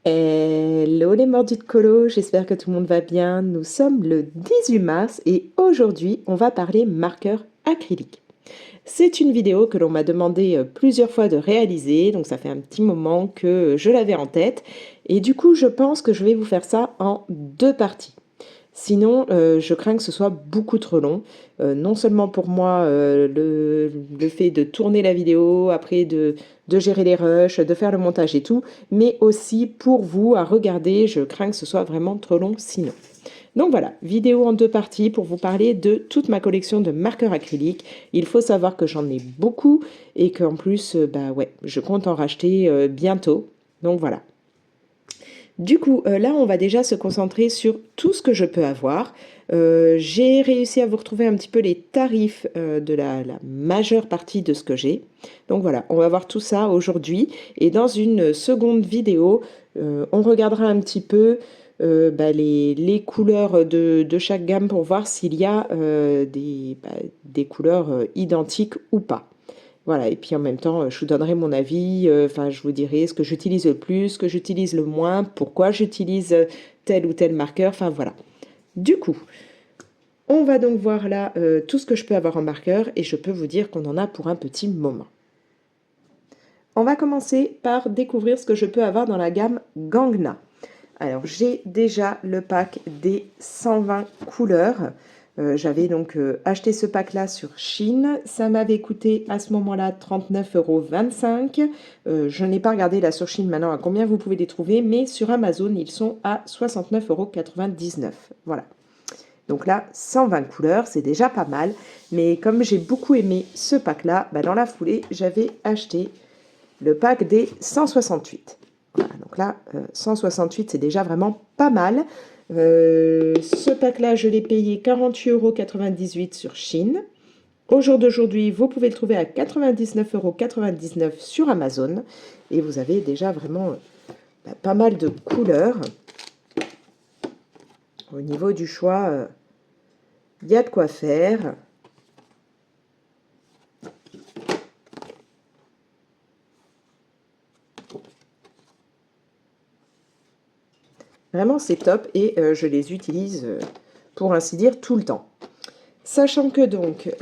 Hello les mordus de colo, j'espère que tout le monde va bien. Nous sommes le 18 mars et aujourd'hui on va parler marqueur acrylique. C'est une vidéo que l'on m'a demandé plusieurs fois de réaliser, donc ça fait un petit moment que je l'avais en tête et du coup je pense que je vais vous faire ça en deux parties. Sinon, je crains que ce soit beaucoup trop long. Non seulement pour moi, le fait de tourner la vidéo, après de gérer les rushs, de faire le montage et tout, mais aussi pour vous à regarder, je crains que ce soit vraiment trop long sinon. Donc voilà, vidéo en deux parties pour vous parler de toute ma collection de marqueurs acryliques. Il faut savoir que j'en ai beaucoup et qu'en plus, bah ouais, je compte en racheter bientôt. Donc voilà. Du coup, là, on va déjà se concentrer sur tout ce que je peux avoir. J'ai réussi à vous retrouver un petit peu les tarifs de la majeure partie de ce que j'ai. Donc voilà, on va voir tout ça aujourd'hui. Et dans une seconde vidéo, on regardera un petit peu les couleurs de chaque gamme pour voir s'il y a des couleurs identiques ou pas. Voilà, et puis en même temps, je vous donnerai mon avis, enfin, je vous dirai ce que j'utilise le plus, ce que j'utilise le moins, pourquoi j'utilise tel ou tel marqueur, enfin voilà. Du coup, on va donc voir là tout ce que je peux avoir en marqueur et je peux vous dire qu'on en a pour un petit moment. On va commencer par découvrir ce que je peux avoir dans la gamme Gangna. Alors, j'ai déjà le pack des 120 couleurs. J'avais donc acheté ce pack-là sur Shein. Ça m'avait coûté à ce moment-là 39,25 €. Je n'ai pas regardé là sur Shein maintenant à combien vous pouvez les trouver, mais sur Amazon, ils sont à 69,99 €. Voilà. Donc là, 120 couleurs, c'est déjà pas mal. Mais comme j'ai beaucoup aimé ce pack-là, dans la foulée, j'avais acheté le pack des 168. Voilà, donc là, 168, c'est déjà vraiment pas mal. Ce pack-là, je l'ai payé 48,98 € sur Shein. Au jour d'aujourd'hui, vous pouvez le trouver à 99,99 € sur Amazon. Et vous avez déjà vraiment pas mal de couleurs. Au niveau du choix, il y a de quoi faire. Vraiment, c'est top et je les utilise, pour ainsi dire, tout le temps. Sachant que donc,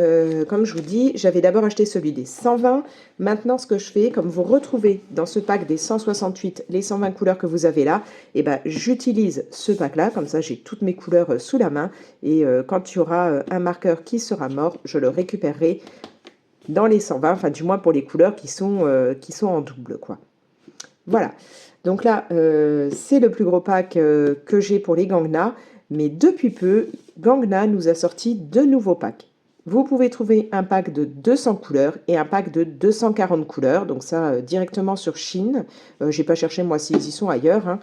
comme je vous dis, j'avais d'abord acheté celui des 120. Maintenant, ce que je fais, comme vous retrouvez dans ce pack des 168 les 120 couleurs que vous avez là, j'utilise ce pack-là. Comme ça, j'ai toutes mes couleurs sous la main. Et quand il y aura un marqueur qui sera mort, je le récupérerai dans les 120. Enfin, du moins pour les couleurs qui sont en double, quoi. Voilà. Donc là, c'est le plus gros pack que j'ai pour les Gangna. Mais depuis peu, Gangna nous a sorti deux nouveaux packs. Vous pouvez trouver un pack de 200 couleurs et un pack de 240 couleurs. Donc ça, directement sur Shein. Je n'ai pas cherché, moi, s'ils y sont ailleurs, hein.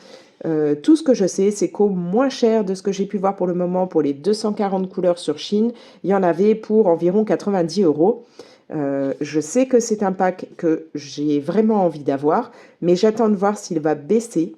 Tout ce que je sais, c'est qu'au moins cher de ce que j'ai pu voir pour le moment pour les 240 couleurs sur Shein, il y en avait pour environ 90 €. Je sais que c'est un pack que j'ai vraiment envie d'avoir, mais j'attends de voir s'il va baisser.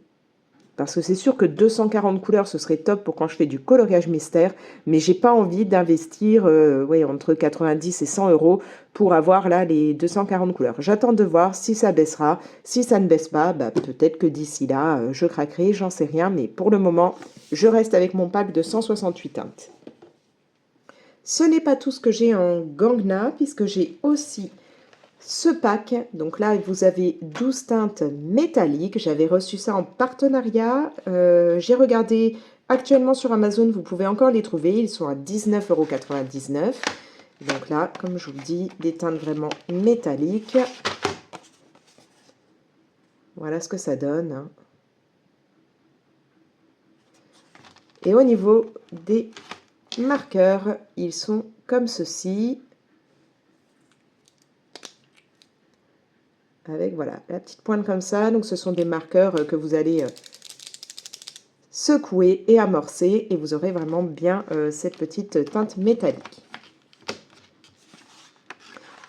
Parce que c'est sûr que 240 couleurs, ce serait top pour quand je fais du coloriage mystère, mais j'ai pas envie d'investir entre 90 et 100 € pour avoir là les 240 couleurs. J'attends de voir si ça baissera. Si ça ne baisse pas, peut-être que d'ici là, je craquerai, j'en sais rien, mais pour le moment, je reste avec mon pack de 168 teintes. Ce n'est pas tout ce que j'ai en Gangna, puisque j'ai aussi ce pack. Donc là, vous avez 12 teintes métalliques. J'avais reçu ça en partenariat. J'ai regardé actuellement sur Amazon, vous pouvez encore les trouver. Ils sont à 19,99 €. Donc là, comme je vous le dis, des teintes vraiment métalliques. Voilà ce que ça donne, hein. Et au niveau des marqueurs, ils sont comme ceci. Avec voilà la petite pointe comme ça. Donc ce sont des marqueurs que vous allez secouer et amorcer et vous aurez vraiment bien cette petite teinte métallique.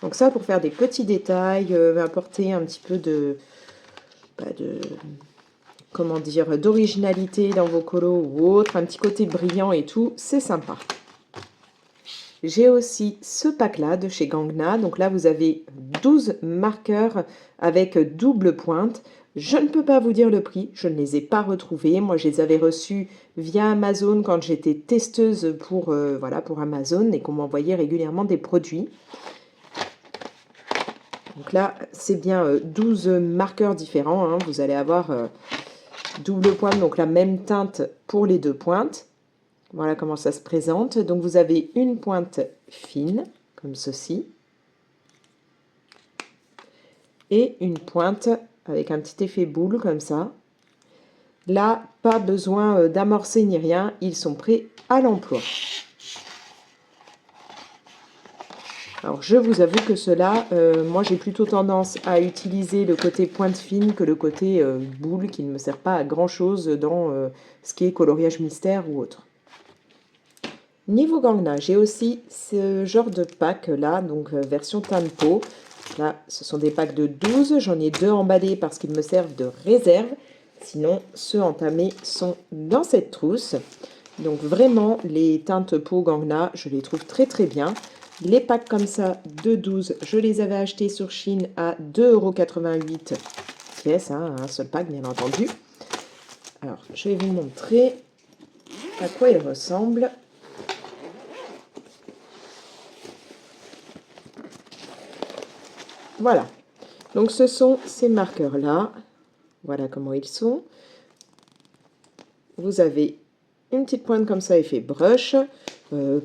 Donc ça pour faire des petits détails, apporter un petit peu comment dire, d'originalité dans vos colos ou autre, un petit côté brillant et tout, c'est sympa. J'ai aussi ce pack-là de chez Gangna. Donc là, vous avez 12 marqueurs avec double pointe. Je ne peux pas vous dire le prix, je ne les ai pas retrouvés. Moi, je les avais reçus via Amazon quand j'étais testeuse voilà, pour Amazon et qu'on m'envoyait régulièrement des produits. Donc là, c'est bien 12 marqueurs différents, hein. Vous allez avoir double pointe, donc la même teinte pour les deux pointes. Voilà comment ça se présente. Donc vous avez une pointe fine, comme ceci, et une pointe avec un petit effet boule, comme ça. Là, pas besoin d'amorcer ni rien, ils sont prêts à l'emploi. Alors, je vous avoue que cela, moi j'ai plutôt tendance à utiliser le côté pointe fine que le côté boule qui ne me sert pas à grand chose dans ce qui est coloriage mystère ou autre. Niveau Gangna, j'ai aussi ce genre de pack là, donc version teint de peau. Là, ce sont des packs de 12, j'en ai 2 emballés parce qu'ils me servent de réserve. Sinon, ceux entamés sont dans cette trousse. Donc vraiment, les teintes peau Gangna, je les trouve très très bien. Les packs comme ça de 12, je les avais achetés sur Chine à 2,88 € pièce, hein, un seul pack bien entendu. Alors, je vais vous montrer à quoi ils ressemblent. Voilà, donc ce sont ces marqueurs-là. Voilà comment ils sont. Vous avez une petite pointe comme ça, effet brush.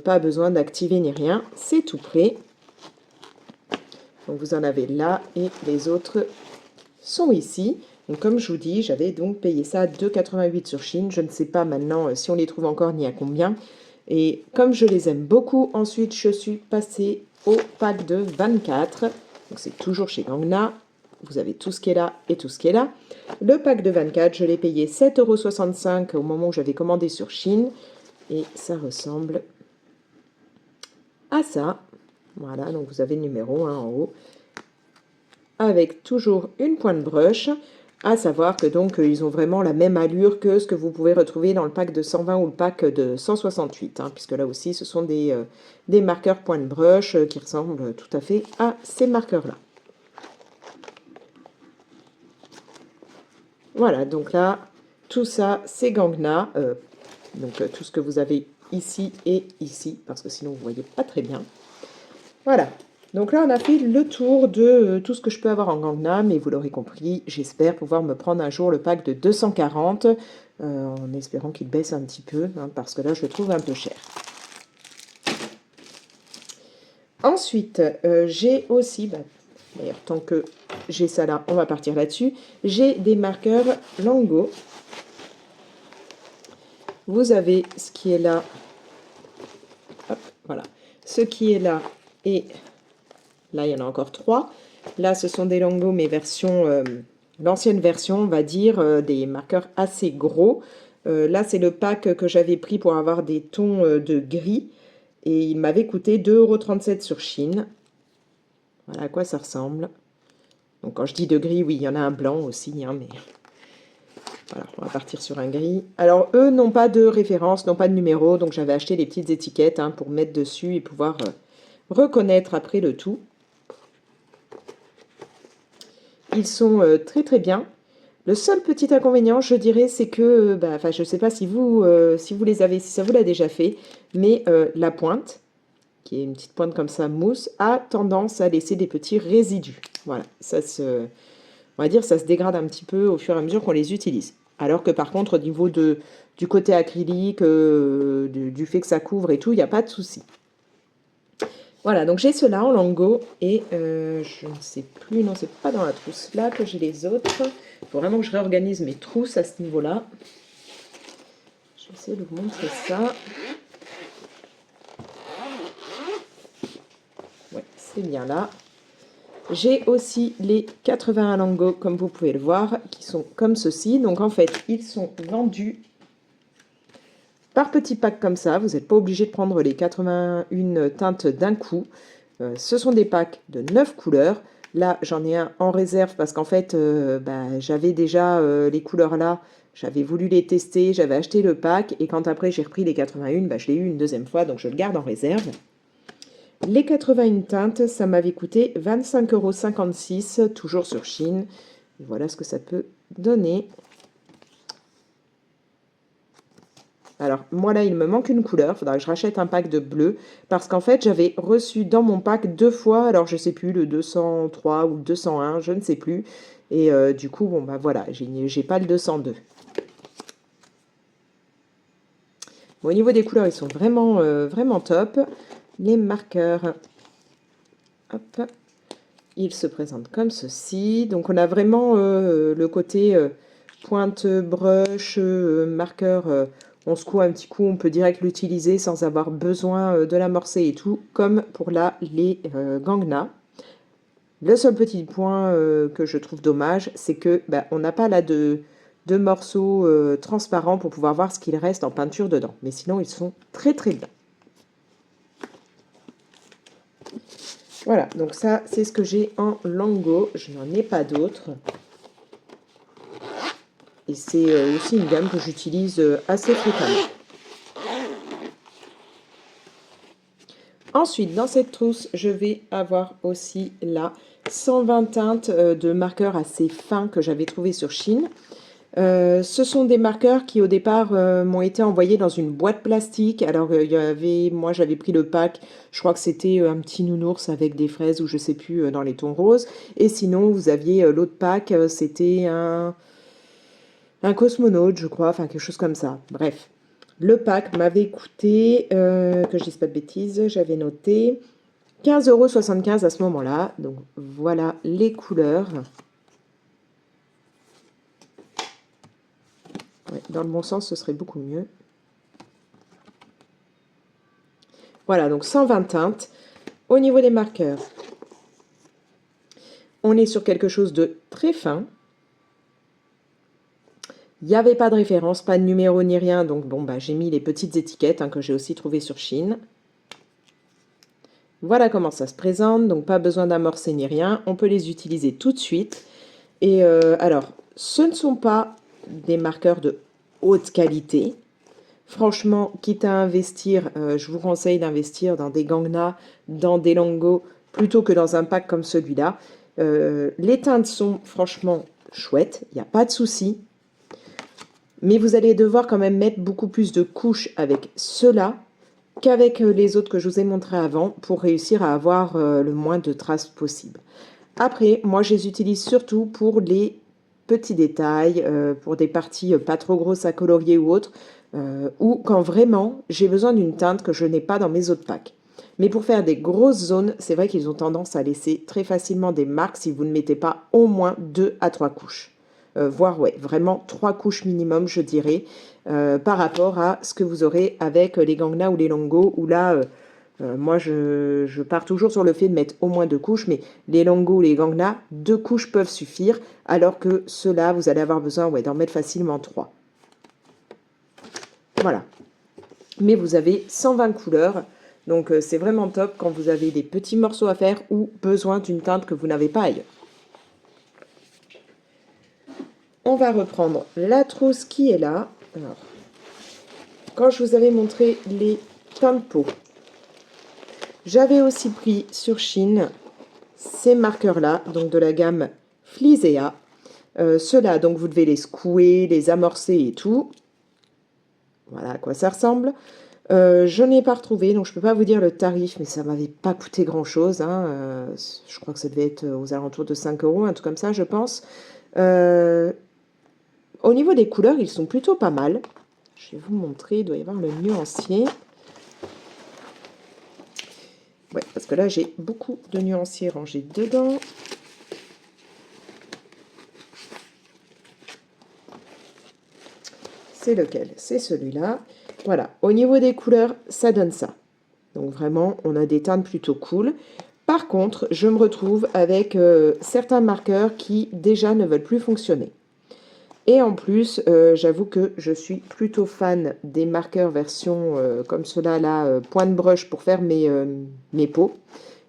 Pas besoin d'activer ni rien, c'est tout prêt. Donc vous en avez là et les autres sont ici. Donc comme je vous dis, j'avais donc payé ça 2,88 € sur Chine. Je ne sais pas maintenant si on les trouve encore ni à combien. Et comme je les aime beaucoup, ensuite je suis passée au pack de 24. Donc c'est toujours chez Gangna. Vous avez tout ce qui est là et tout ce qui est là. Le pack de 24, je l'ai payé 7,65 € au moment où j'avais commandé sur Chine. Et ça ressemble à ça. Voilà, donc vous avez le numéro en haut. Avec toujours une pointe brush. À savoir que donc ils ont vraiment la même allure que ce que vous pouvez retrouver dans le pack de 120 ou le pack de 168. Hein, puisque là aussi, ce sont des marqueurs pointe brush qui ressemblent tout à fait à ces marqueurs-là. Voilà, donc là, tout ça, c'est Gangna. Donc tout ce que vous avez ici et ici, parce que sinon vous ne voyez pas très bien. Voilà, donc là on a fait le tour de tout ce que je peux avoir en Gangna, mais vous l'aurez compris, j'espère pouvoir me prendre un jour le pack de 240, en espérant qu'il baisse un petit peu, hein, parce que là je le trouve un peu cher. Ensuite, j'ai aussi, d'ailleurs tant que j'ai ça là, on va partir là-dessus, j'ai des marqueurs Lango. Vous avez ce qui est là, hop, voilà, ce qui est là, et là il y en a encore 3. Là ce sont des Lango, mais version, l'ancienne version, on va dire, des marqueurs assez gros. Là c'est le pack que j'avais pris pour avoir des tons de gris, et il m'avait coûté 2,37 € sur Chine. Voilà à quoi ça ressemble. Donc quand je dis de gris, oui, il y en a un blanc aussi, hein, mais... Voilà, on va partir sur un gris. Alors, eux n'ont pas de référence, n'ont pas de numéro, donc j'avais acheté les petites étiquettes hein, pour mettre dessus et pouvoir reconnaître après le tout. Ils sont très très bien. Le seul petit inconvénient, je dirais, c'est que, je ne sais pas si vous les avez, si ça vous l'a déjà fait, mais la pointe, qui est une petite pointe comme ça, mousse, a tendance à laisser des petits résidus. Voilà, on va dire ça se dégrade un petit peu au fur et à mesure qu'on les utilise. Alors que par contre, au niveau du côté acrylique, du fait que ça couvre et tout, il n'y a pas de souci. Voilà, donc j'ai cela en Lango et je ne sais plus, non, c'est pas dans la trousse là que j'ai les autres. Il faut vraiment que je réorganise mes trousses à ce niveau-là. Je vais essayer de vous montrer ça. Ouais, c'est bien là. J'ai aussi les 81 Lango, comme vous pouvez le voir, qui sont comme ceci. Donc en fait, ils sont vendus par petits packs comme ça. Vous n'êtes pas obligé de prendre les 81 teintes d'un coup. Ce sont des packs de 9 couleurs. Là, j'en ai un en réserve parce qu'en fait, j'avais déjà les couleurs là. J'avais voulu les tester, j'avais acheté le pack. Et quand après j'ai repris les 81, je l'ai eu une deuxième fois, donc je le garde en réserve. Les 81 teintes, ça m'avait coûté 25,56 €, toujours sur Chine. Et voilà ce que ça peut donner. Alors, moi là, il me manque une couleur. Il faudra que je rachète un pack de bleu. Parce qu'en fait, j'avais reçu dans mon pack 2 fois. Alors, je sais plus, le 203 ou le 201, je ne sais plus. Et du coup, bon, bah voilà, j'ai pas le 202. Bon, au niveau des couleurs, ils sont vraiment, vraiment top. Les marqueurs, hop, ils se présentent comme ceci. Donc, on a vraiment le côté pointe brush, marqueur, on secoue un petit coup, on peut direct l'utiliser sans avoir besoin de l'amorcer et tout, comme pour là, les Gangna. Le seul petit point que je trouve dommage, c'est que bah, on n'a pas là de morceaux transparents pour pouvoir voir ce qu'il reste en peinture dedans. Mais sinon, ils sont très très bien. Voilà, donc ça, c'est ce que j'ai en Lango. Je n'en ai pas d'autres. Et c'est aussi une gamme que j'utilise assez fréquemment. Ensuite, dans cette trousse, je vais avoir aussi là 120 teintes de marqueurs assez fins que j'avais trouvé sur Shein. Ce sont des marqueurs qui au départ m'ont été envoyés dans une boîte plastique. Alors il y avait, moi j'avais pris le pack, je crois que c'était un petit nounours avec des fraises ou je sais plus dans les tons roses. Et sinon vous aviez l'autre pack, c'était un cosmonaute je crois, enfin quelque chose comme ça. Bref, le pack m'avait coûté, que je dise pas de bêtises, j'avais noté 15,75 € à ce moment-là. Donc voilà les couleurs. Ouais, dans le bon sens, ce serait beaucoup mieux. Voilà, donc 120 teintes. Au niveau des marqueurs, on est sur quelque chose de très fin. Il n'y avait pas de référence, pas de numéro ni rien. Donc bon, bah, j'ai mis les petites étiquettes que j'ai aussi trouvées sur Shein. Voilà comment ça se présente. Donc pas besoin d'amorcer ni rien. On peut les utiliser tout de suite. Et alors, ce ne sont pas des marqueurs de haute qualité. Franchement, quitte à investir, je vous conseille d'investir dans des Gangna, dans des Lango, plutôt que dans un pack comme celui-là. Les teintes sont franchement chouettes, il n'y a pas de souci. Mais vous allez devoir quand même mettre beaucoup plus de couches avec ceux-là qu'avec les autres que je vous ai montrés avant pour réussir à avoir le moins de traces possible. Après, moi, je les utilise surtout pour les petits détails, pour des parties pas trop grosses à colorier ou autres, ou quand vraiment j'ai besoin d'une teinte que je n'ai pas dans mes autres packs. Mais pour faire des grosses zones, c'est vrai qu'ils ont tendance à laisser très facilement des marques si vous ne mettez pas au moins 2 à 3 couches. Voire, ouais, vraiment 3 couches minimum, je dirais, par rapport à ce que vous aurez avec les Gangna ou les Lango, où là, moi, je pars toujours sur le fait de mettre au moins 2 couches, mais les Lango ou les Gangna, 2 couches peuvent suffire, alors que ceux-là, vous allez avoir besoin d'en mettre facilement 3. Voilà. Mais vous avez 120 couleurs, donc c'est vraiment top quand vous avez des petits morceaux à faire ou besoin d'une teinte que vous n'avez pas ailleurs. On va reprendre la trousse qui est là. Alors, quand je vous avais montré les teintes peau, j'avais aussi pris sur Shein ces marqueurs-là, donc de la gamme Flisea. Ceux-là, donc vous devez les secouer, les amorcer et tout. Voilà à quoi ça ressemble. Je n'ai pas retrouvé, donc je ne peux pas vous dire le tarif, mais ça ne m'avait pas coûté grand-chose. Je crois que ça devait être aux alentours de 5 €, un truc comme ça, je pense. Au niveau des couleurs, ils sont plutôt pas mal. Je vais vous montrer, il doit y avoir le nuancier. Ouais, parce que là, j'ai beaucoup de nuanciers rangés dedans. C'est lequel? C'est celui-là. Voilà, au niveau des couleurs, ça donne ça. Donc vraiment, on a des teintes plutôt cool. Par contre, je me retrouve avec certains marqueurs qui déjà ne veulent plus fonctionner. Et en plus, j'avoue que je suis plutôt fan des marqueurs version comme ceux-là, là, pointe brush pour faire mes peaux,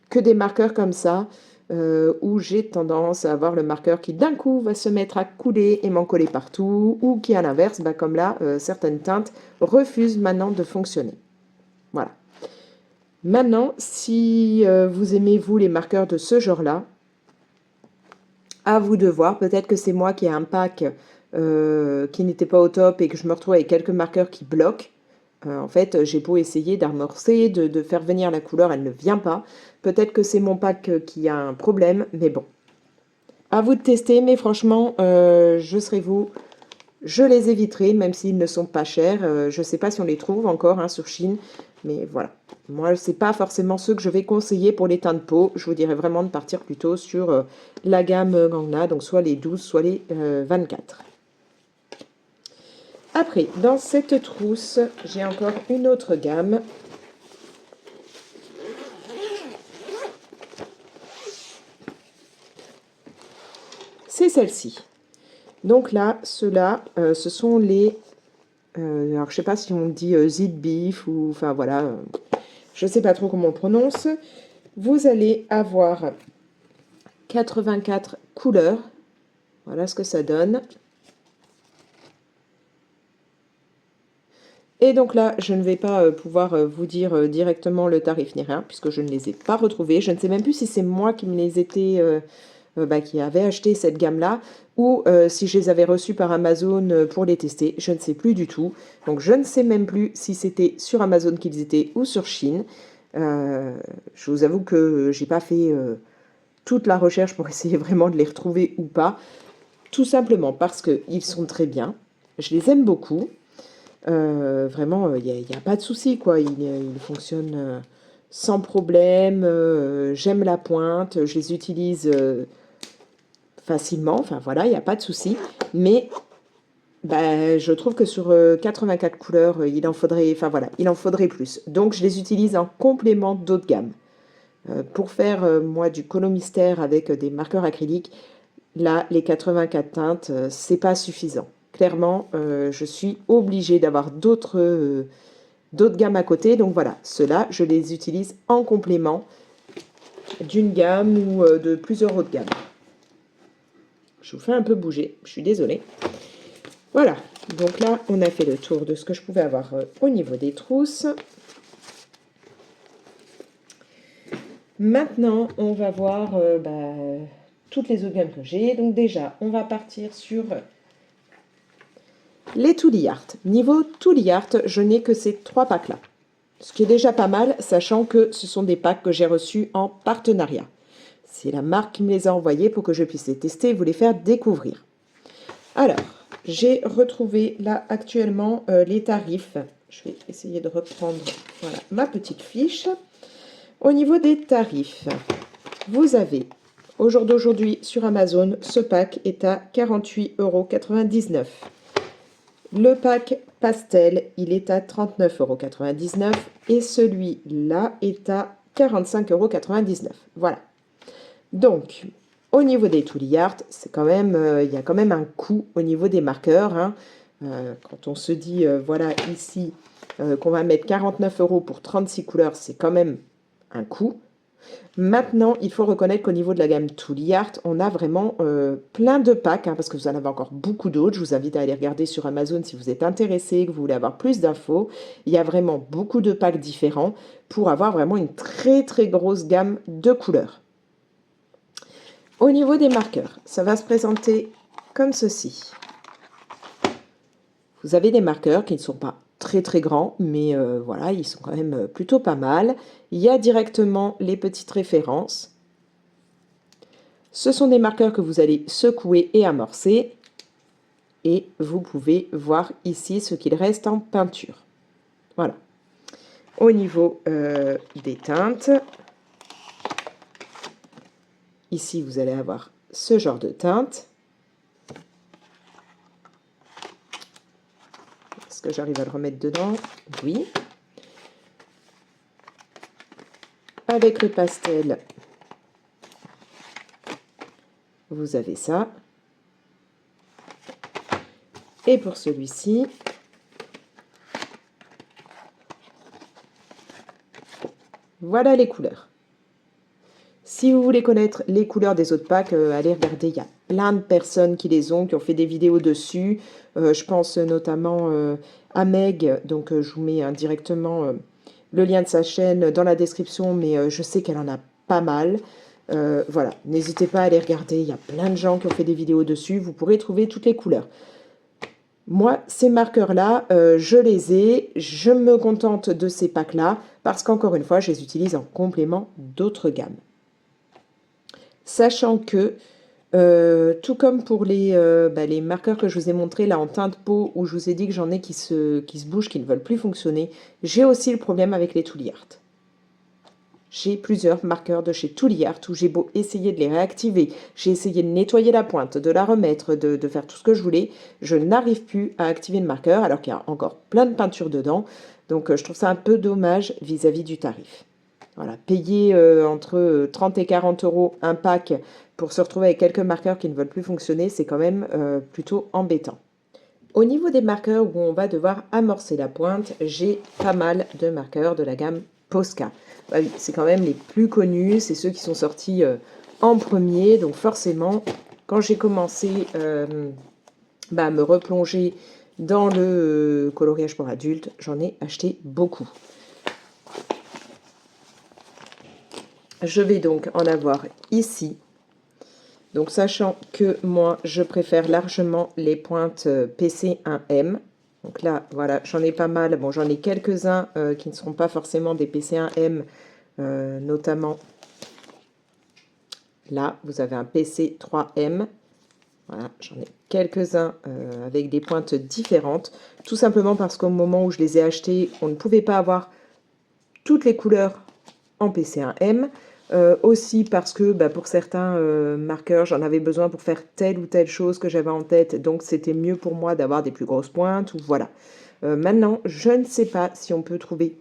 que des marqueurs comme ça, où j'ai tendance à avoir le marqueur qui d'un coup va se mettre à couler et m'en coller partout, ou qui à l'inverse, bah, comme là, certaines teintes refusent maintenant de fonctionner. Voilà. Maintenant, si vous aimez, vous, les marqueurs de ce genre-là, À vous de voir, peut-être que c'est moi qui ai un pack qui n'était pas au top et que je me retrouve avec quelques marqueurs qui bloquent. En fait, j'ai beau essayer d'amorcer, de faire venir la couleur, elle ne vient pas. Peut-être que c'est mon pack qui a un problème, mais bon. À vous de tester, mais franchement, je serai vous, je les éviterai, même s'ils ne sont pas chers. Je ne sais pas si on les trouve encore hein, sur Chine, mais voilà. Moi, ce n'est pas forcément ceux que je vais conseiller pour les teints de peau. Je vous dirais vraiment de partir plutôt sur la gamme Gangna, donc soit les 12, soit les 24. Après, dans cette trousse, j'ai encore une autre gamme. C'est celle-ci. Donc là, ceux-là, ce sont les... alors, je sais pas si on dit Zid Beef ou... Enfin, voilà. Je sais pas trop comment on prononce. Vous allez avoir 84 couleurs. Voilà ce que ça donne. Et donc là, je ne vais pas pouvoir vous dire directement le tarif ni rien, puisque je ne les ai pas retrouvés. Je ne sais même plus si c'est moi qui me les étais... qui avait acheté cette gamme-là, ou si je les avais reçus par Amazon pour les tester, je ne sais plus du tout. Donc je ne sais même plus si c'était sur Amazon qu'ils étaient ou sur Chine. Je vous avoue que j'ai pas fait toute la recherche pour essayer vraiment de les retrouver ou pas, tout simplement parce qu'ils sont très bien. Je les aime beaucoup. Vraiment, il n'y a pas de souci, quoi. Il fonctionne sans problème. J'aime la pointe. Je les utilise facilement. Enfin, voilà, il n'y a pas de souci. Mais bah, je trouve que sur 84 couleurs, il en faudrait, enfin, voilà, il en faudrait plus. Donc, je les utilise en complément d'autres gammes. Pour faire, moi, du Colo Mystère avec des marqueurs acryliques, là, les 84 teintes, c'est pas suffisant. Clairement, je suis obligée d'avoir d'autres gammes à côté. Donc voilà, ceux-là, je les utilise en complément d'une gamme ou de plusieurs autres gammes. Je vous fais un peu bouger, je suis désolée. Voilà, donc là, on a fait le tour de ce que je pouvais avoir au niveau des trousses. Maintenant, on va voir toutes les autres gammes que j'ai. Donc déjà, on va partir sur les Tooly Art. Niveau Tooly Art, je n'ai que ces 3 packs-là. Ce qui est déjà pas mal, sachant que ce sont des packs que j'ai reçus en partenariat. C'est la marque qui me les a envoyés pour que je puisse les tester et vous les faire découvrir. Alors, j'ai retrouvé là actuellement les tarifs. Je vais essayer de reprendre voilà, ma petite fiche. Au niveau des tarifs, vous avez, au jour d'aujourd'hui sur Amazon, ce pack est à 48,99 €. Le pack pastel, il est à 39,99 € et celui-là est à 45,99 €. Voilà. Donc, au niveau des Tooly Art, c'est quand même, il y a quand même un coût au niveau des marqueurs. Hein. Quand on se dit, voilà, ici, qu'on va mettre 49 € pour 36 couleurs, c'est quand même un coût. Maintenant, il faut reconnaître qu'au niveau de la gamme Tooly Art, on a vraiment plein de packs, hein, parce que vous en avez encore beaucoup d'autres. Je vous invite à aller regarder sur Amazon si vous êtes intéressé, que vous voulez avoir plus d'infos. Il y a vraiment beaucoup de packs différents pour avoir vraiment une très très grosse gamme de couleurs. Au niveau des marqueurs, ça va se présenter comme ceci. Vous avez des marqueurs qui ne sont pas très très grands, mais voilà, ils sont quand même plutôt pas mal. Il y a directement les petites références. Ce sont des marqueurs que vous allez secouer et amorcer. Et vous pouvez voir ici ce qu'il reste en peinture. Voilà. Au niveau des teintes, ici vous allez avoir ce genre de teinte. Est-ce que j'arrive à le remettre dedans? Oui. Avec le pastel, vous avez ça. Et pour celui-ci, voilà les couleurs. Si vous voulez connaître les couleurs des autres packs, allez regarder, il y a plein de personnes qui les ont, qui ont fait des vidéos dessus. Je pense notamment à Meg, donc je vous mets directement le lien de sa chaîne dans la description, mais je sais qu'elle en a pas mal. Voilà, n'hésitez pas à aller regarder, il y a plein de gens qui ont fait des vidéos dessus, vous pourrez trouver toutes les couleurs. Moi, ces marqueurs-là, je les ai, je me contente de ces packs-là, parce qu'encore une fois, je les utilise en complément d'autres gammes. Sachant que, tout comme pour les marqueurs que je vous ai montrés là en teinte peau, où je vous ai dit que j'en ai qui se bougent, qui ne veulent plus fonctionner, j'ai aussi le problème avec les Tooly Art. J'ai plusieurs marqueurs de chez Tooly Art où j'ai beau essayer de les réactiver, j'ai essayé de nettoyer la pointe, de la remettre, de faire tout ce que je voulais, je n'arrive plus à activer le marqueur alors qu'il y a encore plein de peinture dedans. Donc je trouve ça un peu dommage vis-à-vis du tarif. Voilà, payer entre 30 et 40 euros un pack pour se retrouver avec quelques marqueurs qui ne veulent plus fonctionner, c'est quand même plutôt embêtant. Au niveau des marqueurs où on va devoir amorcer la pointe, j'ai pas mal de marqueurs de la gamme Posca. Bah oui, c'est quand même les plus connus, c'est ceux qui sont sortis en premier, donc forcément, quand j'ai commencé à me replonger dans le coloriage pour adultes, j'en ai acheté beaucoup. Je vais donc en avoir ici. Donc, sachant que moi, je préfère largement les pointes PC1M. Donc là, voilà, j'en ai pas mal. Bon, j'en ai quelques-uns qui ne seront pas forcément des PC1M, notamment là, vous avez un PC3M. Voilà, j'en ai quelques-uns avec des pointes différentes. Tout simplement parce qu'au moment où je les ai achetés, on ne pouvait pas avoir toutes les couleurs en PC1M. Aussi parce que pour certains marqueurs, j'en avais besoin pour faire telle ou telle chose que j'avais en tête, donc c'était mieux pour moi d'avoir des plus grosses pointes, ou voilà. Maintenant, je ne sais pas si on peut trouver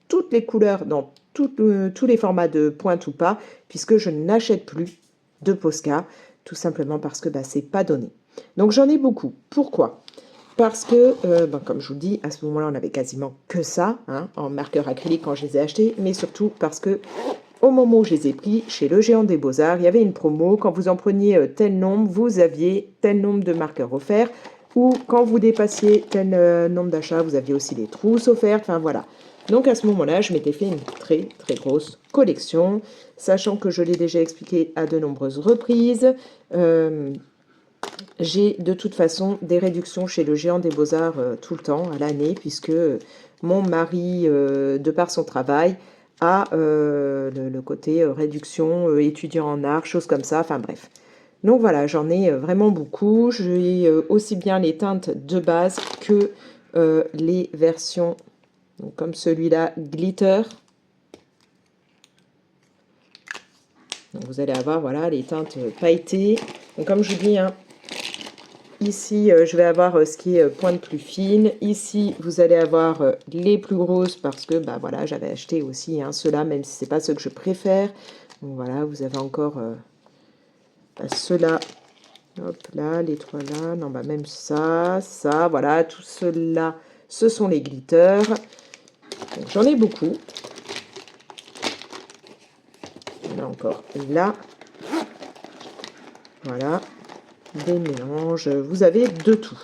toutes les couleurs dans tous les formats de pointe ou pas, puisque je n'achète plus de Posca, tout simplement parce que c'est pas donné. Donc j'en ai beaucoup. Pourquoi ? Parce que, comme je vous le dis, à ce moment-là, on avait quasiment que ça, hein, en marqueur acrylique quand je les ai achetés, mais surtout parce que au moment où je les ai pris, chez Le Géant des Beaux-Arts, il y avait une promo. Quand vous en preniez tel nombre, vous aviez tel nombre de marqueurs offerts. Ou quand vous dépassiez tel nombre d'achats, vous aviez aussi des trousses offertes. Enfin, voilà. Donc, à ce moment-là, je m'étais fait une très, très grosse collection. Sachant que je l'ai déjà expliqué à de nombreuses reprises. J'ai de toute façon des réductions chez Le Géant des Beaux-Arts tout le temps, à l'année, puisque mon mari, de par son travail, a le côté réduction, étudiant en art, choses comme ça, enfin bref. Donc voilà, j'en ai vraiment beaucoup. J'ai aussi bien les teintes de base que les versions, donc comme celui-là, glitter. Donc vous allez avoir voilà, les teintes pailletées. Donc comme je vous dis, hein, ici, je vais avoir ce qui est pointe plus fine. Ici, vous allez avoir les plus grosses parce que voilà, j'avais acheté aussi ceux-là, même si ce n'est pas ceux que je préfère. Donc voilà, vous avez encore ceux-là. Hop là, les trois là. Non, même ça, ça, voilà, tout ceux-là, ce sont les glitters. J'en ai beaucoup. Il y en a encore là. Voilà. Des mélanges, vous avez de tout.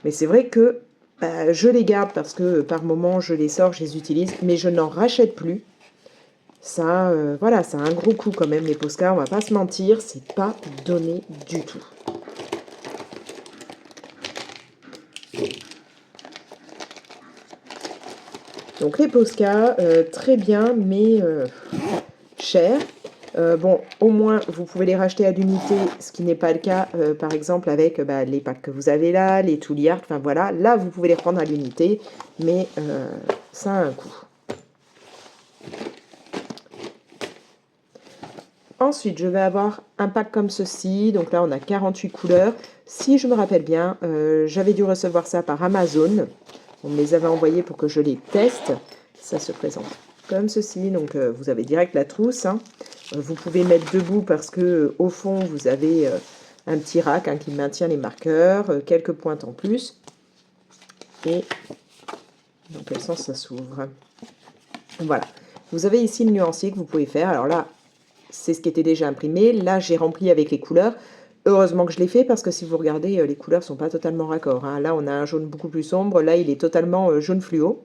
Mais c'est vrai que je les garde parce que par moment je les sors, je les utilise, mais je n'en rachète plus. Ça, voilà, ça a un gros coup quand même, les Posca, on va pas se mentir, c'est pas donné du tout. Donc les Posca, très bien, mais cher. Bon, au moins, vous pouvez les racheter à l'unité, ce qui n'est pas le cas, par exemple, avec les packs que vous avez là, les Tooly Art, enfin voilà. Là, vous pouvez les prendre à l'unité, mais ça a un coût. Ensuite, je vais avoir un pack comme ceci. Donc là, on a 48 couleurs. Si je me rappelle bien, j'avais dû recevoir ça par Amazon. On me les avait envoyés pour que je les teste. Ça se présente comme ceci. Donc, vous avez direct la trousse, hein. Vous pouvez mettre debout parce que au fond, vous avez un petit rack qui maintient les marqueurs, quelques pointes en plus. Et dans quel sens ça s'ouvre? Voilà. Vous avez ici le nuancier que vous pouvez faire. Alors là, c'est ce qui était déjà imprimé. Là, j'ai rempli avec les couleurs. Heureusement que je l'ai fait parce que si vous regardez, les couleurs ne sont pas totalement raccords, hein. Là, on a un jaune beaucoup plus sombre. Là, il est totalement jaune fluo.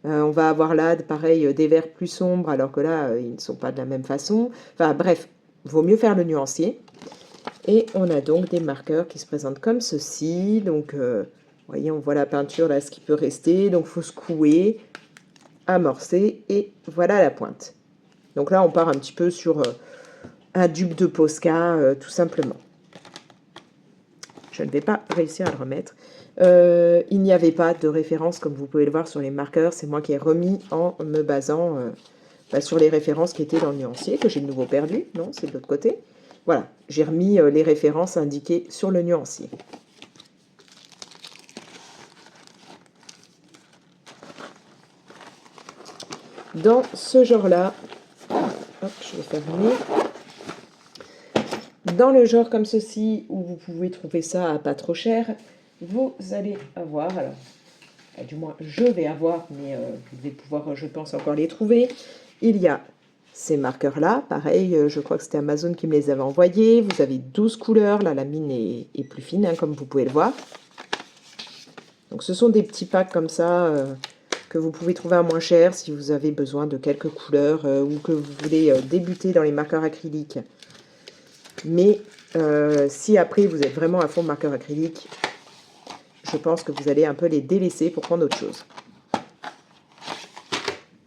On va avoir là, pareil, des verts plus sombres, alors que là, ils ne sont pas de la même façon. Enfin bref, vaut mieux faire le nuancier. Et on a donc des marqueurs qui se présentent comme ceci. Donc, vous voyez, on voit la peinture là, ce qui peut rester. Donc, il faut secouer, amorcer, et voilà la pointe. Donc là, on part un petit peu sur un dupe de Posca, tout simplement. Je ne vais pas réussir à le remettre. Il n'y avait pas de référence, comme vous pouvez le voir sur les marqueurs. C'est moi qui ai remis en me basant sur les références qui étaient dans le nuancier, que j'ai de nouveau perdu. Non, c'est de l'autre côté. Voilà, j'ai remis les références indiquées sur le nuancier. Dans ce genre-là, hop, je vais fermer. Dans le genre comme ceci, où vous pouvez trouver ça à pas trop cher, vous allez avoir, alors, du moins je vais avoir, mais vous devez pouvoir, je pense, encore les trouver. Il y a ces marqueurs-là, pareil, je crois que c'était Amazon qui me les avait envoyés. Vous avez 12 couleurs, là la mine est plus fine, hein, comme vous pouvez le voir. Donc ce sont des petits packs comme ça que vous pouvez trouver à moins cher si vous avez besoin de quelques couleurs ou que vous voulez débuter dans les marqueurs acryliques. Mais si après vous êtes vraiment à fond de marqueurs acryliques, je pense que vous allez un peu les délaisser pour prendre autre chose.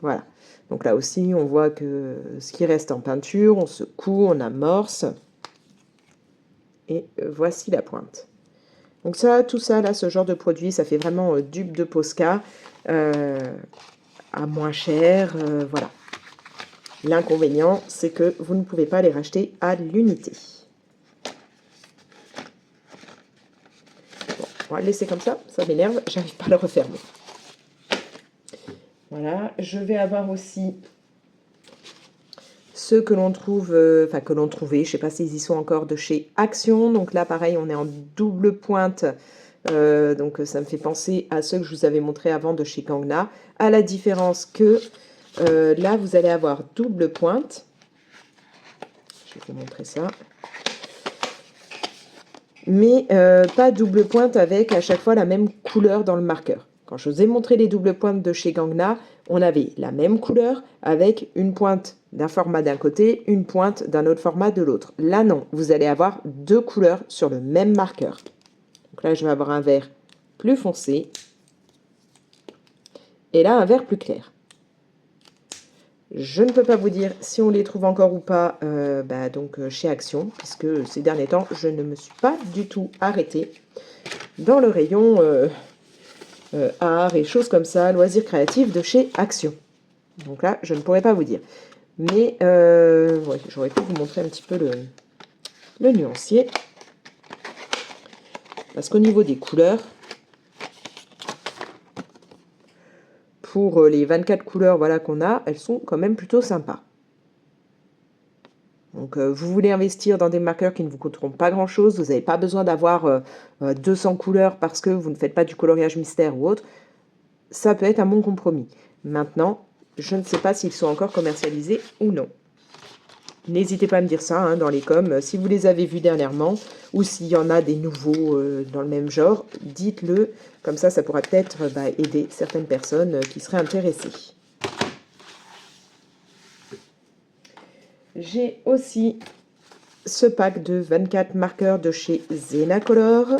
Voilà. Donc là aussi, on voit que ce qui reste en peinture, on secoue, on amorce. Et voici la pointe. Donc ça, tout ça, là, ce genre de produit, ça fait vraiment dupe de Posca à moins cher. Voilà. L'inconvénient, c'est que vous ne pouvez pas les racheter à l'unité. Bon, on va le laisser comme ça m'énerve, j'arrive pas à le refermer. Voilà, je vais avoir aussi ceux que l'on trouve, enfin que l'on trouvait, je ne sais pas s'ils y sont encore, de chez Action. Donc là, pareil, on est en double pointe. Donc ça me fait penser à ceux que je vous avais montré avant de chez Gangna. À la différence que là, vous allez avoir double pointe. Je vais vous montrer ça. Mais pas double pointe avec à chaque fois la même couleur dans le marqueur. Quand je vous ai montré les doubles pointes de chez Gangna, on avait la même couleur avec une pointe d'un format d'un côté, une pointe d'un autre format de l'autre. Là, non, vous allez avoir deux couleurs sur le même marqueur. Donc là, je vais avoir un vert plus foncé et là, un vert plus clair. Je ne peux pas vous dire si on les trouve encore ou pas chez Action, puisque ces derniers temps, je ne me suis pas du tout arrêtée dans le rayon art et choses comme ça, loisirs créatifs de chez Action. Donc là, je ne pourrais pas vous dire. Mais ouais, j'aurais pu vous montrer un petit peu le nuancier. Parce qu'au niveau des couleurs, pour les 24 couleurs voilà, qu'on a, elles sont quand même plutôt sympas. Donc vous voulez investir dans des marqueurs qui ne vous coûteront pas grand chose, vous n'avez pas besoin d'avoir 200 couleurs parce que vous ne faites pas du coloriage mystère ou autre, ça peut être un bon compromis. Maintenant, je ne sais pas s'ils sont encore commercialisés ou non. N'hésitez pas à me dire ça hein, dans les coms, si vous les avez vus dernièrement, ou s'il y en a des nouveaux dans le même genre, dites-le, comme ça pourra peut-être aider certaines personnes qui seraient intéressées. J'ai aussi ce pack de 24 marqueurs de chez Zenacolor,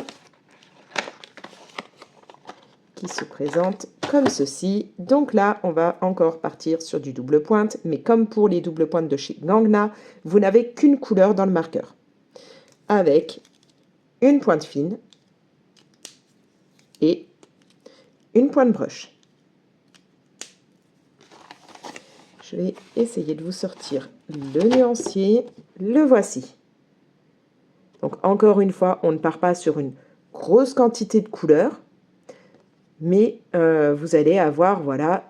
qui se présente comme ceci. Donc là, on va encore partir sur du double pointe, mais comme pour les doubles pointes de chez Gangna, vous n'avez qu'une couleur dans le marqueur, avec une pointe fine et une pointe brush. Je vais essayer de vous sortir le nuancier. Le voici. Donc encore une fois, on ne part pas sur une grosse quantité de couleurs, mais vous allez avoir voilà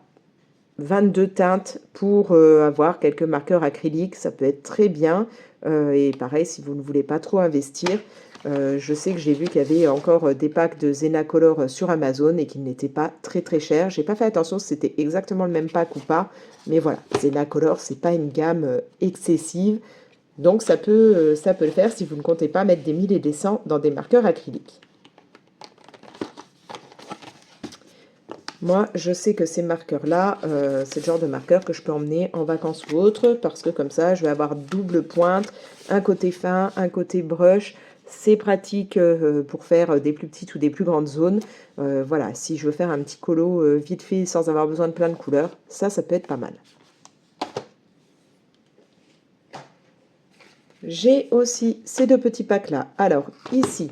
22 teintes pour avoir quelques marqueurs acryliques, ça peut être très bien. Et pareil, si vous ne voulez pas trop investir, je sais que j'ai vu qu'il y avait encore des packs de Zenacolor sur Amazon et qu'ils n'étaient pas très très chers. J'ai pas fait attention si c'était exactement le même pack ou pas, mais voilà, Zenacolor, c'est pas une gamme excessive, donc ça peut le faire si vous ne comptez pas mettre des 1000 et des 100 dans des marqueurs acryliques. Moi, je sais que ces marqueurs-là, c'est le genre de marqueur que je peux emmener en vacances ou autre, parce que comme ça, je vais avoir double pointe, un côté fin, un côté brush. C'est pratique pour faire des plus petites ou des plus grandes zones. Voilà, si je veux faire un petit colo vite fait sans avoir besoin de plein de couleurs, ça peut être pas mal. J'ai aussi ces deux petits packs-là. Alors, ici,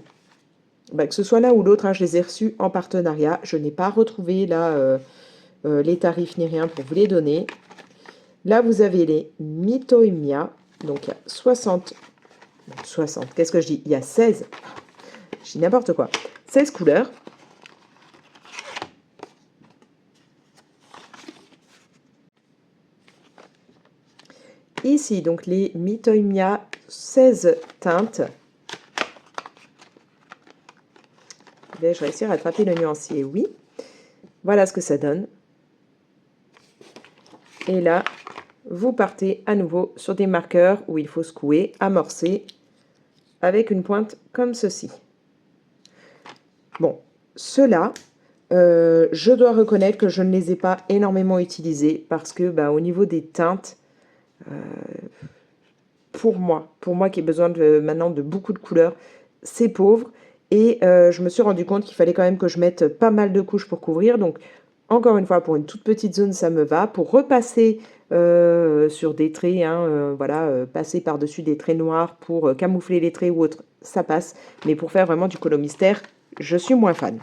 que ce soit l'un ou l'autre, hein, je les ai reçus en partenariat. Je n'ai pas retrouvé là les tarifs ni rien pour vous les donner. Là, vous avez les Mitoimia. Donc, il y a 60, qu'est-ce que je dis? Il y a 16, je dis n'importe quoi, 16 couleurs. Ici, donc, les Mitoimia 16 teintes. Vais-je réussir à attraper le nuancier? Oui. Voilà ce que ça donne. Et là, vous partez à nouveau sur des marqueurs où il faut secouer, amorcer, avec une pointe comme ceci. Bon, ceux-là, je dois reconnaître que je ne les ai pas énormément utilisés parce que au niveau des teintes, pour moi qui ai besoin maintenant de beaucoup de couleurs, c'est pauvre. Et je me suis rendu compte qu'il fallait quand même que je mette pas mal de couches pour couvrir. Donc, encore une fois, pour une toute petite zone, ça me va. Pour repasser sur des traits, hein, voilà, passer par-dessus des traits noirs pour camoufler les traits ou autre, ça passe. Mais pour faire vraiment du colo mystère, je suis moins fan.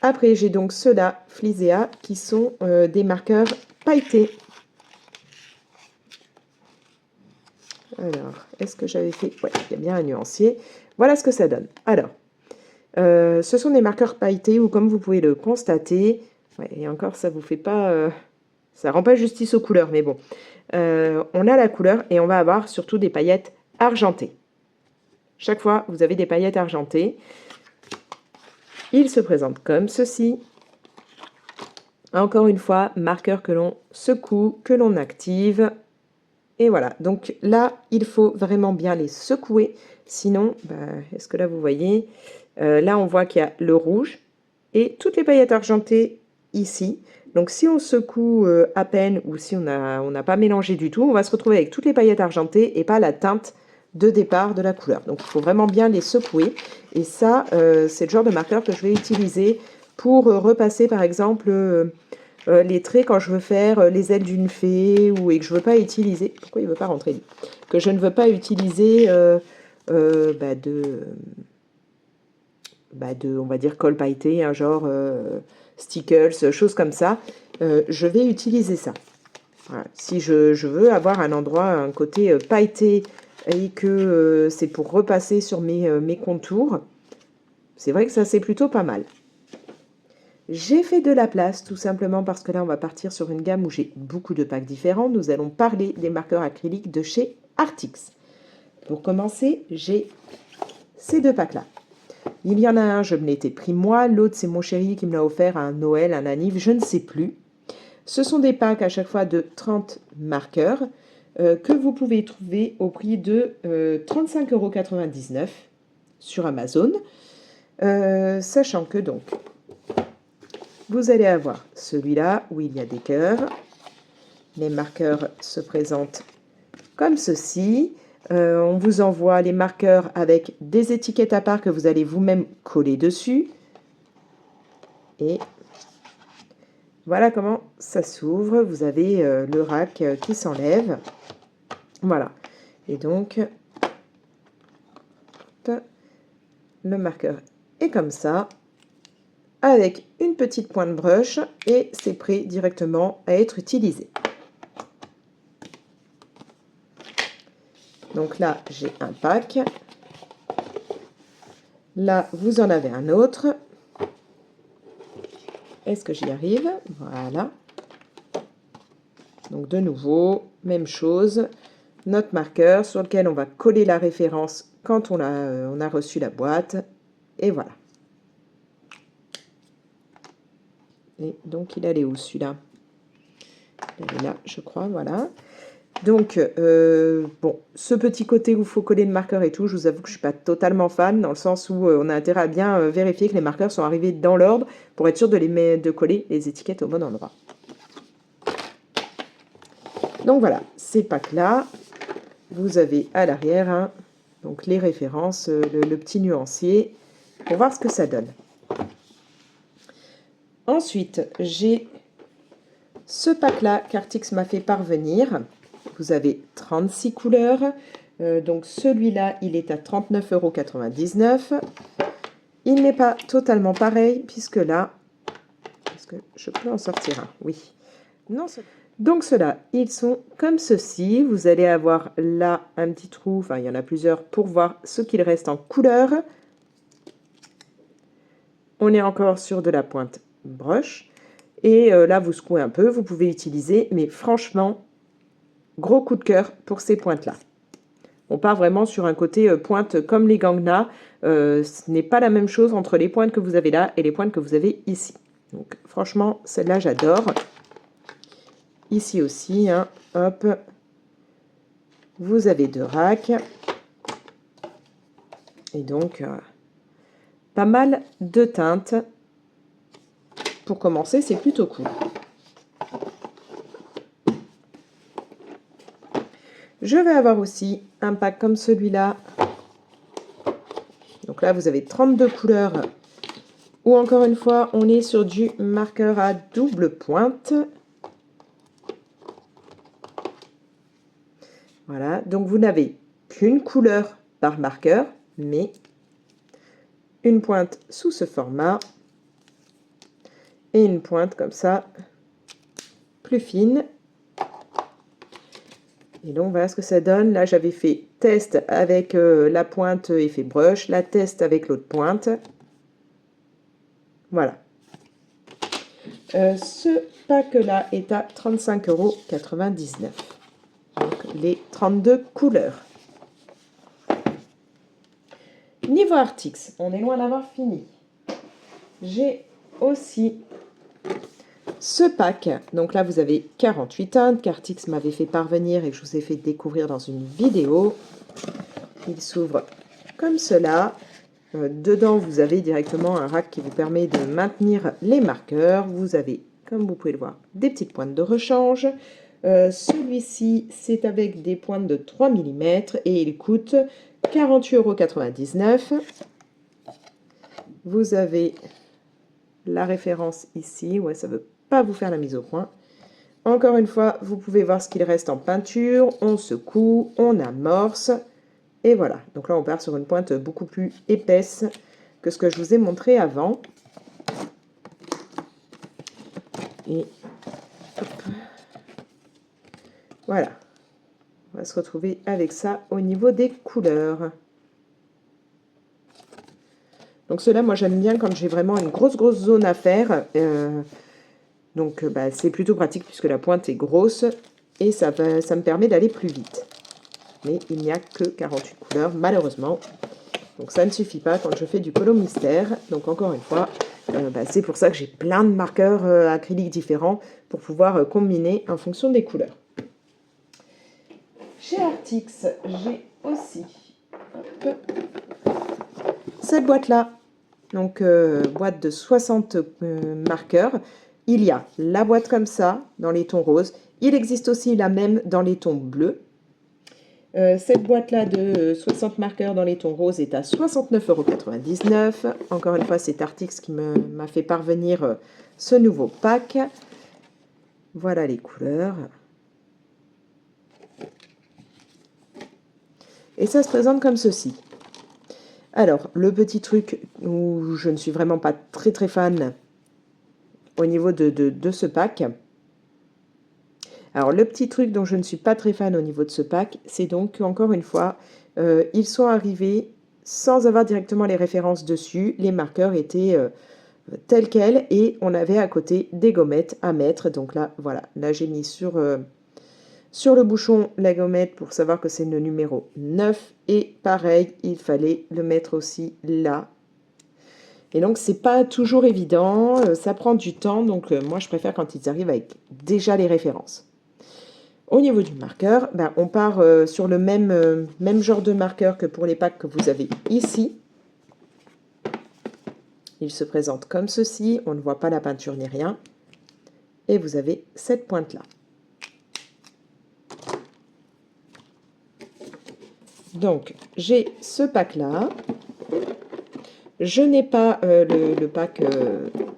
Après, j'ai donc ceux-là, Flisea, qui sont des marqueurs pailletés. Alors, est-ce que j'avais fait... Ouais, il y a bien un nuancier. Voilà ce que ça donne. Alors, ce sont des marqueurs pailletés où, comme vous pouvez le constater, ouais, et encore, ça vous fait pas... ça rend pas justice aux couleurs, mais bon. On a la couleur et on va avoir surtout des paillettes argentées. Chaque fois, vous avez des paillettes argentées. Ils se présentent comme ceci. Encore une fois, marqueur que l'on secoue, que l'on active. Et voilà, donc là, il faut vraiment bien les secouer. Sinon, est-ce que là, vous voyez, là, on voit qu'il y a le rouge et toutes les paillettes argentées ici. Donc, si on secoue à peine ou si on n'a pas mélangé du tout, on va se retrouver avec toutes les paillettes argentées et pas la teinte de départ de la couleur. Donc, il faut vraiment bien les secouer. Et ça, c'est le genre de marqueur que je vais utiliser pour repasser, par exemple... les traits quand je veux faire les ailes d'une fée et que je veux pas utiliser... Pourquoi il veut pas rentrer lui? Que je ne veux pas utiliser on va dire, colle pailleté, hein, genre stickers, choses comme ça. Je vais utiliser ça. Voilà. Si je veux avoir un endroit, un côté pailleté et que c'est pour repasser sur mes contours, c'est vrai que ça, c'est plutôt pas mal. J'ai fait de la place tout simplement parce que là, on va partir sur une gamme où j'ai beaucoup de packs différents. Nous allons parler des marqueurs acryliques de chez Artix. Pour commencer, j'ai ces deux packs-là. Il y en a un, je me l'étais pris moi. L'autre, c'est mon chéri qui me l'a offert à un Noël, un anniv, je ne sais plus. Ce sont des packs à chaque fois de 30 marqueurs que vous pouvez trouver au prix de 35,99 € sur Amazon. Sachant que donc... Vous allez avoir celui-là où il y a des cœurs. Les marqueurs se présentent comme ceci. On vous envoie les marqueurs avec des étiquettes à part que vous allez vous-même coller dessus. Et voilà comment ça s'ouvre. Vous avez le rack qui s'enlève. Voilà. Et donc, le marqueur est comme ça, avec une petite pointe brush et c'est prêt directement à être utilisé. Donc là, j'ai un pack. Là, vous en avez un autre. Est-ce que j'y arrive? Voilà. Donc de nouveau, même chose. Notre marqueur sur lequel on va coller la référence quand on a reçu la boîte. Et voilà. Et donc, il allait où celui-là? Il est là, je crois, voilà. Donc, bon, ce petit côté où il faut coller le marqueur et tout, je vous avoue que je ne suis pas totalement fan, dans le sens où on a intérêt à bien vérifier que les marqueurs sont arrivés dans l'ordre pour être sûr de coller les étiquettes au bon endroit. Donc voilà, ces packs-là, vous avez à l'arrière hein, donc les références, le petit nuancier, pour voir ce que ça donne. Ensuite, j'ai ce pack-là qu'Artix m'a fait parvenir. Vous avez 36 couleurs. Donc celui-là, il est à 39,99 €. Il n'est pas totalement pareil, puisque là... Est-ce que je peux en sortir un? Oui. Non, donc ceux-là, ils sont comme ceci. Vous allez avoir là un petit trou, enfin il y en a plusieurs, pour voir ce qu'il reste en couleur. On est encore sur de la pointe brush. Et là, vous secouez un peu, vous pouvez utiliser, mais franchement, gros coup de cœur pour ces pointes-là. On part vraiment sur un côté pointe comme les Gangna. Ce n'est pas la même chose entre les pointes que vous avez là et les pointes que vous avez ici. Donc franchement, celle-là, j'adore. Ici aussi, hein, hop, vous avez 2 racks. Et donc, pas mal de teintes. Pour commencer, c'est plutôt cool. Je vais avoir aussi un pack comme celui-là. Donc là, vous avez 32 couleurs. Ou encore une fois, on est sur du marqueur à double pointe. Voilà, donc vous n'avez qu'une couleur par marqueur, mais une pointe sous ce format et une pointe comme ça, plus fine. Et donc voilà ce que ça donne. Là, j'avais fait test avec la pointe effet brush, la test avec l'autre pointe. Voilà. Ce pack-là est à 35,99 €. Donc les 32 couleurs. Niveau Artix, on est loin d'avoir fini. J'ai aussi ce pack. Donc là, vous avez 48 teintes qu'Artix m'avait fait parvenir et que je vous ai fait découvrir dans une vidéo. Il s'ouvre comme cela. Dedans, vous avez directement un rack qui vous permet de maintenir les marqueurs. Vous avez, comme vous pouvez le voir, des petites pointes de rechange. Celui-ci, c'est avec des pointes de 3 mm et il coûte 48,99 €. Vous avez la référence ici. Ouais, ça ne veut pas vous faire la mise au point. Encore une fois, vous pouvez voir ce qu'il reste en peinture. On secoue, on amorce. Et voilà. Donc là, on part sur une pointe beaucoup plus épaisse que ce que je vous ai montré avant. Et hop. Voilà. On va se retrouver avec ça au niveau des couleurs. Donc ceux-là, moi j'aime bien quand j'ai vraiment une grosse zone à faire. Donc c'est plutôt pratique puisque la pointe est grosse et ça me permet d'aller plus vite. Mais il n'y a que 48 couleurs, malheureusement. Donc ça ne suffit pas quand je fais du colo mystère. Donc encore une fois, c'est pour ça que j'ai plein de marqueurs acryliques différents pour pouvoir combiner en fonction des couleurs. Chez Artix, j'ai aussi cette boîte-là. Donc, boîte de 60 marqueurs. Il y a la boîte comme ça, dans les tons roses. Il existe aussi la même dans les tons bleus. Cette boîte-là de 60 marqueurs dans les tons roses est à 69,99 €. Encore une fois, c'est Artix qui m'a fait parvenir ce nouveau pack. Voilà les couleurs. Et ça se présente comme ceci. Alors, le petit truc où je ne suis vraiment pas très fan au niveau de ce pack. Alors, le petit truc dont je ne suis pas très fan au niveau de ce pack, c'est donc, encore une fois, ils sont arrivés sans avoir directement les références dessus. Les marqueurs étaient tels quels et on avait à côté des gommettes à mettre. Donc là, voilà, là j'ai mis sur le bouchon la gommette pour savoir que c'est le numéro 9. Et pareil, il fallait le mettre aussi là. Et donc, c'est pas toujours évident, ça prend du temps. Donc, moi, je préfère quand ils arrivent avec déjà les références. Au niveau du marqueur, ben, on part sur le même genre de marqueur que pour les packs que vous avez ici. Il se présente comme ceci, on ne voit pas la peinture ni rien. Et vous avez cette pointe-là. Donc, j'ai ce pack-là. Je n'ai pas le pack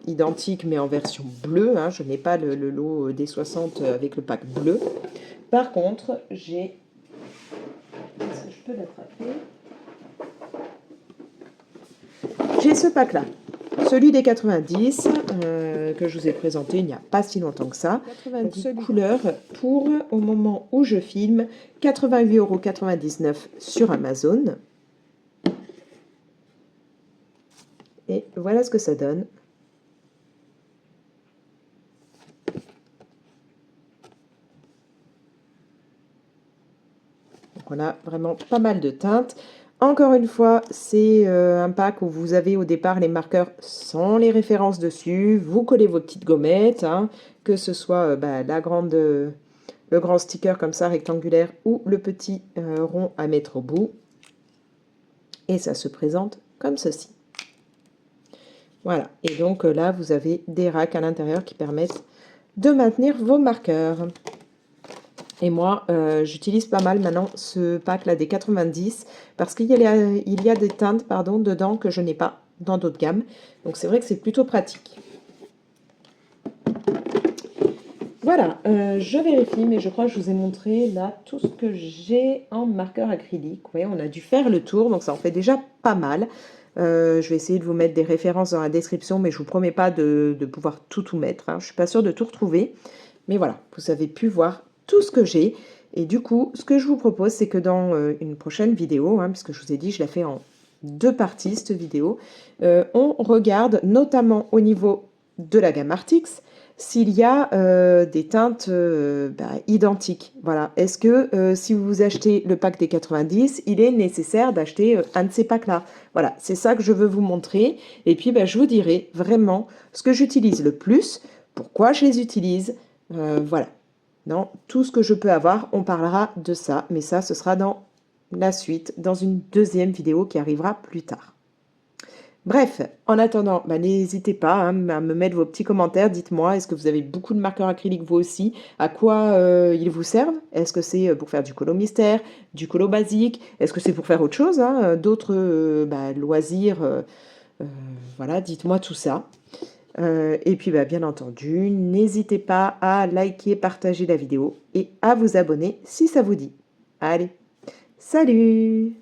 identique, mais en version bleue. Hein. Je n'ai pas le lot des 60 avec le pack bleu. Par contre, j'ai... Est-ce que je peux l'attraper? J'ai ce pack-là. Celui des 90, que je vous ai présenté il n'y a pas si longtemps que ça. 90 couleurs pour, au moment où je filme, 88,99 € sur Amazon. Et voilà ce que ça donne. Donc on a vraiment pas mal de teintes. Encore une fois, c'est un pack où vous avez au départ les marqueurs sans les références dessus. Vous collez vos petites gommettes, hein, que ce soit le grand sticker comme ça, rectangulaire, ou le petit rond à mettre au bout. Et ça se présente comme ceci. Voilà, et donc là, vous avez des racks à l'intérieur qui permettent de maintenir vos marqueurs. Et moi, j'utilise pas mal maintenant ce pack-là des 90 parce qu'il y a des teintes dedans que je n'ai pas dans d'autres gammes. Donc c'est vrai que c'est plutôt pratique. Voilà, je vérifie, mais je crois que je vous ai montré là tout ce que j'ai en marqueur acrylique. Vous voyez, on a dû faire le tour, donc ça en fait déjà pas mal. Je vais essayer de vous mettre des références dans la description, mais je vous promets pas de pouvoir tout mettre. Hein. Je suis pas sûre de tout retrouver. Mais voilà, vous avez pu voir tout ce que j'ai. Et du coup, ce que je vous propose, c'est que dans une prochaine vidéo, hein, puisque je vous ai dit, je la fais en 2 parties, cette vidéo, on regarde notamment au niveau de la gamme Artix, s'il y a des teintes identiques. Voilà. Est-ce que si vous achetez le pack des 90, il est nécessaire d'acheter un de ces packs-là? Voilà, c'est ça que je veux vous montrer. Et puis, je vous dirai vraiment ce que j'utilise le plus, pourquoi je les utilise. Voilà. Dans tout ce que je peux avoir, on parlera de ça. Mais ça, ce sera dans la suite, dans une deuxième vidéo qui arrivera plus tard. Bref, en attendant, n'hésitez pas hein, à me mettre vos petits commentaires. Dites-moi, est-ce que vous avez beaucoup de marqueurs acryliques vous aussi? À quoi ils vous servent? Est-ce que c'est pour faire du colo mystère, du colo basique? Est-ce que c'est pour faire autre chose, hein, d'autres loisirs? Voilà, dites-moi tout ça. Et puis, bien entendu, n'hésitez pas à liker, partager la vidéo et à vous abonner si ça vous dit. Allez, salut!